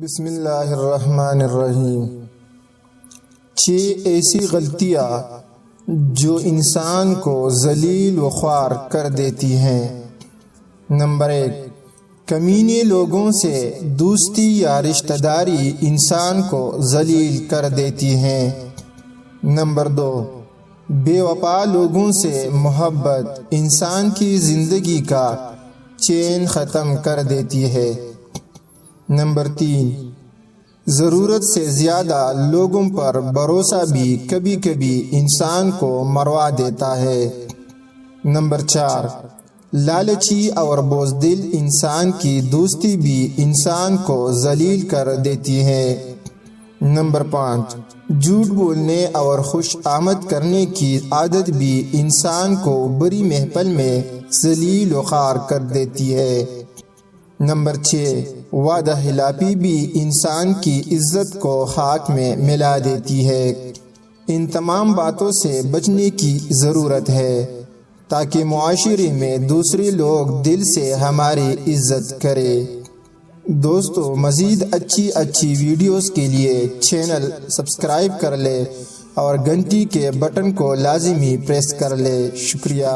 بسم اللہ الرحمن الرحیم۔ 6 ایسی غلطیاں جو انسان کو ذلیل و خوار کر دیتی ہیں۔ نمبر 1، کمینے لوگوں سے دوستی یا رشتہ داری انسان کو ذلیل کر دیتی ہیں۔ نمبر 2، بے وفا لوگوں سے محبت انسان کی زندگی کا چین ختم کر دیتی ہے۔ نمبر 3، ضرورت سے زیادہ لوگوں پر بھروسہ بھی کبھی کبھی انسان کو مروا دیتا ہے۔ نمبر 4، لالچی اور بزدل انسان کی دوستی بھی انسان کو ذلیل کر دیتی ہے۔ نمبر 5، جھوٹ بولنے اور خوش آمد کرنے کی عادت بھی انسان کو بری محفل میں ذلیل و خوار کر دیتی ہے۔ نمبر 6، وعدہ خلافی بھی انسان کی عزت کو خاک میں ملا دیتی ہے۔ ان تمام باتوں سے بچنے کی ضرورت ہے تاکہ معاشرے میں دوسرے لوگ دل سے ہماری عزت کرے۔ دوستو، مزید اچھی ویڈیوز کے لیے چینل سبسکرائب کر لے اور گھنٹی کے بٹن کو لازمی پریس کر لے۔ شکریہ۔